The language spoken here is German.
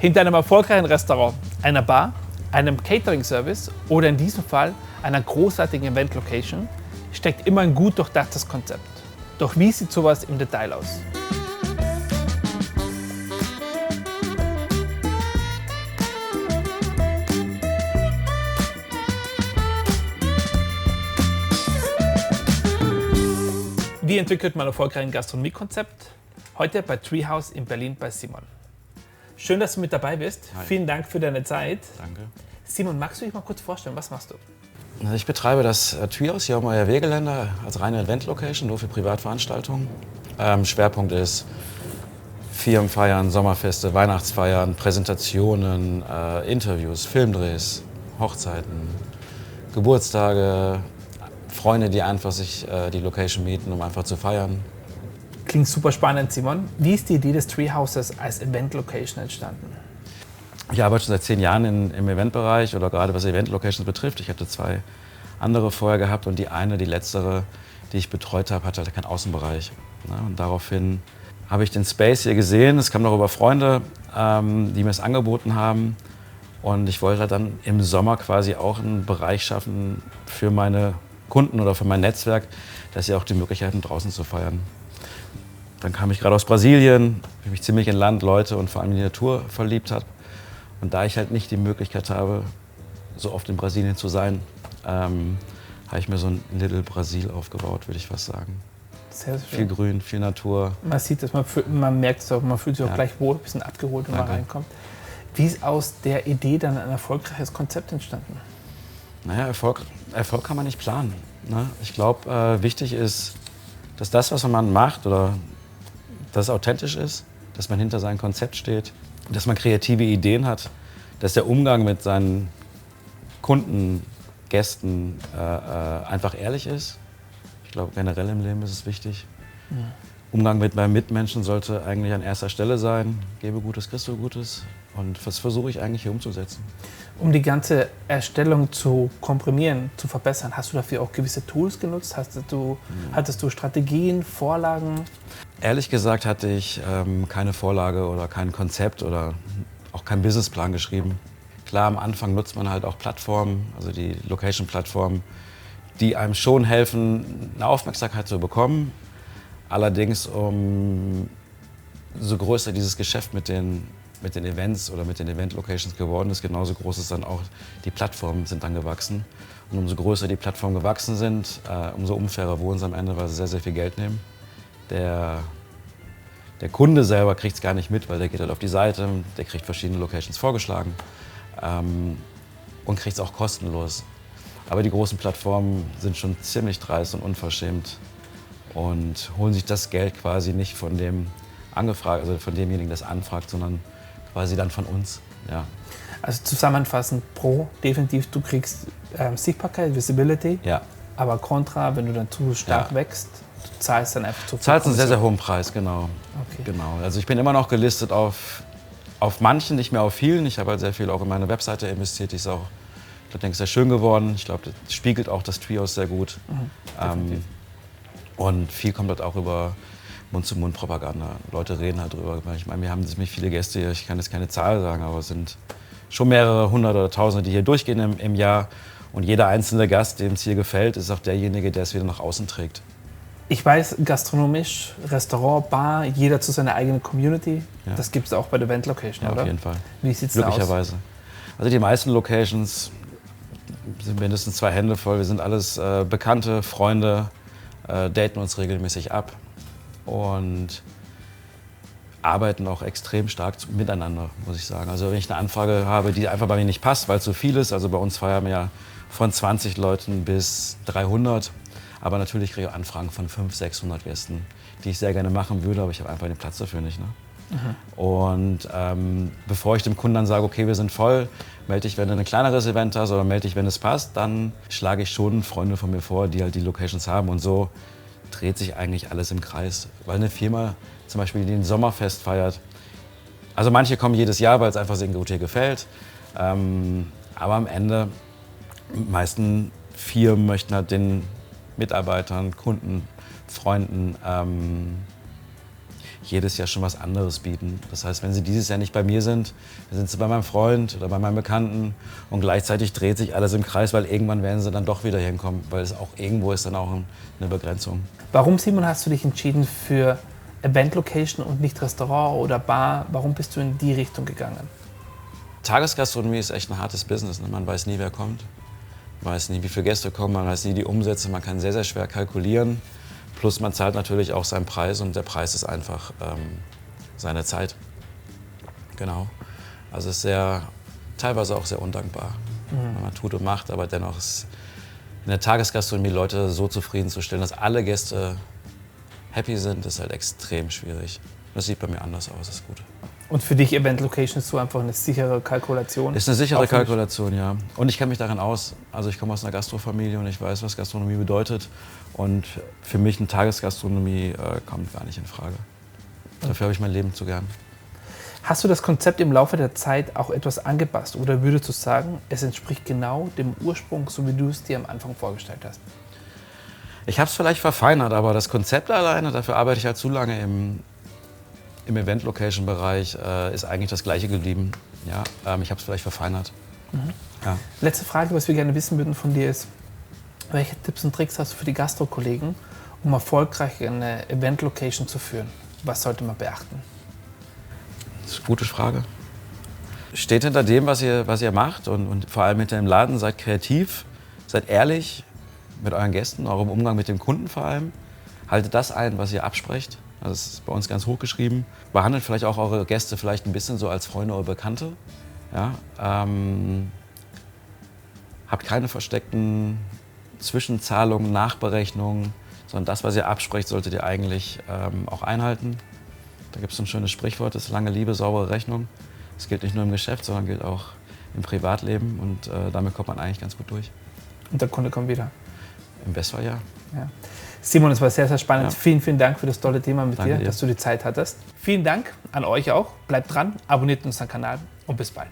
Hinter einem erfolgreichen Restaurant, einer Bar, einem Catering-Service oder in diesem Fall einer großartigen Event-Location steckt immer ein gut durchdachtes Konzept. Doch wie sieht sowas im Detail aus? Wie entwickelt man erfolgreich ein Gastronomiekonzept? Heute bei Treehouse in Berlin bei Simon. Schön, dass du mit dabei bist. Hi. Vielen Dank für deine Zeit. Danke. Simon, magst du dich mal kurz vorstellen, was machst du? Also ich betreibe das Treehouse hier am ERW-Gelände als reine Event-Location, nur für Privatveranstaltungen. Schwerpunkt ist Firmenfeiern, Sommerfeste, Weihnachtsfeiern, Präsentationen, Interviews, Filmdrehs, Hochzeiten, Geburtstage, Freunde, die einfach sich die Location mieten, um einfach zu feiern. Klingt super spannend, Simon. Wie ist die Idee des Treehouses als Event-Location entstanden? Ich arbeite schon seit 10 Jahren im Eventbereich oder gerade was Event-Locations betrifft. Ich hatte 2 andere vorher gehabt und die letztere, die ich betreut habe, hatte keinen Außenbereich. Und daraufhin habe ich den Space hier gesehen. Es kam noch über Freunde, die mir es angeboten haben. Und ich wollte dann im Sommer quasi auch einen Bereich schaffen für meine Kunden oder für mein Netzwerk, dass sie auch die Möglichkeit haben, draußen zu feiern. Dann kam ich gerade aus Brasilien, ich mich ziemlich in Land, Leute und vor allem in die Natur verliebt habe. Und da ich halt nicht die Möglichkeit habe, so oft in Brasilien zu sein, habe ich mir so ein Little Brasil aufgebaut, würde ich fast sagen. Sehr schön. Viel Grün, viel Natur. Man sieht es, man merkt es auch, man fühlt sich auch gleich wohl, ein bisschen abgeholt, wenn man reinkommt. Wie ist aus der Idee dann ein erfolgreiches Konzept entstanden? Naja, Erfolg kann man nicht planen. Ne? Ich glaube, wichtig ist, dass das, was man macht, oder dass es authentisch ist, dass man hinter seinem Konzept steht, dass man kreative Ideen hat, dass der Umgang mit seinen Kunden, Gästen einfach ehrlich ist. Ich glaube, generell im Leben ist es wichtig. Ja. Umgang mit meinen Mitmenschen sollte eigentlich an erster Stelle sein. Gebe Gutes, kriegst du Gutes. Und das versuche ich eigentlich hier umzusetzen. Um die ganze Erstellung zu komprimieren, zu verbessern, hast du dafür auch gewisse Tools genutzt? Hattest du Strategien, Vorlagen? Ehrlich gesagt hatte ich keine Vorlage oder kein Konzept oder auch keinen Businessplan geschrieben. Klar, am Anfang nutzt man halt auch Plattformen, also die Location-Plattformen, die einem schon helfen, eine Aufmerksamkeit zu bekommen. Allerdings, umso größer dieses Geschäft mit den Events oder mit den Event-Locations geworden ist, genauso groß ist dann auch die Plattformen sind dann gewachsen. Und umso größer die Plattformen gewachsen sind, umso unfairer wurden sie am Ende, weil sie sehr, sehr viel Geld nehmen. Der Kunde selber kriegt es gar nicht mit, weil der geht halt auf die Seite, der kriegt verschiedene Locations vorgeschlagen und kriegt es auch kostenlos. Aber die großen Plattformen sind schon ziemlich dreist und unverschämt und holen sich das Geld quasi nicht von dem angefragt, also von demjenigen, der es anfragt, sondern quasi dann von uns. Ja. Also zusammenfassend definitiv, du kriegst Sichtbarkeit, Visibility, ja. Aber Contra, wenn du dann zu stark wächst, du zahlst dann einfach zu viel. Zahlst einen sehr, sehr hohen Preis, genau. Okay. Genau. Also ich bin immer noch gelistet auf manchen, nicht mehr auf vielen. Ich habe halt sehr viel auch in meine Webseite investiert, die ist auch, ich denke, sehr schön geworden. Ich glaube, das spiegelt auch das Treehouse sehr gut. Und viel kommt dort auch über Mund-zu-Mund-Propaganda. Leute reden halt drüber. Ich meine, wir haben ziemlich viele Gäste hier. Ich kann jetzt keine Zahl sagen, aber es sind schon mehrere hundert oder tausende, die hier durchgehen im Jahr. Und jeder einzelne Gast, dem es hier gefällt, ist auch derjenige, der es wieder nach außen trägt. Ich weiß, gastronomisch, Restaurant, Bar, jeder zu seiner eigenen Community. Ja. Das gibt es auch bei der Event-Location, ja, oder? Auf jeden Fall. Wie sieht es da aus? Glücklicherweise. Also die meisten Locations sind mindestens 2 Hände voll. Wir sind alles Bekannte, Freunde, daten uns regelmäßig ab und arbeiten auch extrem stark miteinander, muss ich sagen. Also wenn ich eine Anfrage habe, die einfach bei mir nicht passt, weil es zu viel ist, also bei uns feiern wir ja von 20 Leuten bis 300, aber natürlich kriege ich Anfragen von 500, 600 Gästen, die ich sehr gerne machen würde, aber ich habe einfach den Platz dafür nicht. Ne? Und bevor ich dem Kunden dann sage, okay, wir sind voll, melde dich, wenn du ein kleineres Event hast oder melde dich, wenn es passt, dann schlage ich schon Freunde von mir vor, die halt die Locations haben und so dreht sich eigentlich alles im Kreis. Weil eine Firma zum Beispiel, die ein Sommerfest feiert, also manche kommen jedes Jahr, weil es einfach sehr gut hier gefällt, aber am Ende, die meisten Firmen möchten halt den Mitarbeitern, Kunden, Freunden jedes Jahr schon was anderes bieten. Das heißt, wenn sie dieses Jahr nicht bei mir sind, dann sind sie bei meinem Freund oder bei meinem Bekannten und gleichzeitig dreht sich alles im Kreis, weil irgendwann werden sie dann doch wieder hinkommen, weil es auch irgendwo ist dann auch eine Begrenzung. Warum, Simon, hast du dich entschieden für Event-Location und nicht Restaurant oder Bar? Warum bist du in die Richtung gegangen? Tagesgastronomie ist echt ein hartes Business. Ne? Man weiß nie, wer kommt. Man weiß nie, wie viele Gäste kommen, man weiß nie die Umsätze. Man kann sehr, sehr schwer kalkulieren. Plus man zahlt natürlich auch seinen Preis und der Preis ist einfach seine Zeit. Genau. Also es ist teilweise auch sehr undankbar, wenn man tut und macht, aber dennoch ist in der Tagesgastronomie Leute so zufriedenzustellen, dass alle Gäste happy sind, ist halt extrem schwierig. Das sieht bei mir anders aus, ist gut. Und für dich Event Location ist so einfach eine sichere Kalkulation? Ist eine sichere Kalkulation, ja. Und ich kenne mich darin aus. Also ich komme aus einer Gastrofamilie und ich weiß, was Gastronomie bedeutet. Und für mich eine Tagesgastronomie kommt gar nicht in Frage. Dafür habe ich mein Leben zu gern. Hast du das Konzept im Laufe der Zeit auch etwas angepasst oder würdest du sagen, es entspricht genau dem Ursprung, so wie du es dir am Anfang vorgestellt hast? Ich habe es vielleicht verfeinert, aber das Konzept alleine, dafür arbeite ich halt zu lange im Event-Location-Bereich, ist eigentlich das Gleiche geblieben. Ja, ich habe es vielleicht verfeinert. Ja. Letzte Frage, was wir gerne wissen würden von dir ist, welche Tipps und Tricks hast du für die Gastro-Kollegen, um erfolgreich eine Event-Location zu führen? Was sollte man beachten? Das ist eine gute Frage. Steht hinter dem, was ihr macht und vor allem hinter dem Laden. Seid kreativ, seid ehrlich mit euren Gästen, eurem Umgang mit dem Kunden vor allem. Haltet das ein, was ihr absprecht. Also das ist bei uns ganz hoch geschrieben. Behandelt vielleicht auch eure Gäste vielleicht ein bisschen so als Freunde oder Bekannte. Ja, habt keine versteckten Zwischenzahlungen, Nachberechnungen, sondern das, was ihr absprecht, solltet ihr eigentlich auch einhalten. Da gibt es ein schönes Sprichwort, das ist lange Liebe, saubere Rechnung. Das gilt nicht nur im Geschäft, sondern gilt auch im Privatleben und damit kommt man eigentlich ganz gut durch. Und der Kunde kommt wieder? Im Bestfall ja. Ja. Simon, es war sehr, sehr spannend. Ja. Vielen, vielen Dank für das tolle Thema mit Danke dir, dir, dass du die Zeit hattest. Vielen Dank an euch auch. Bleibt dran, abonniert unseren Kanal und bis bald.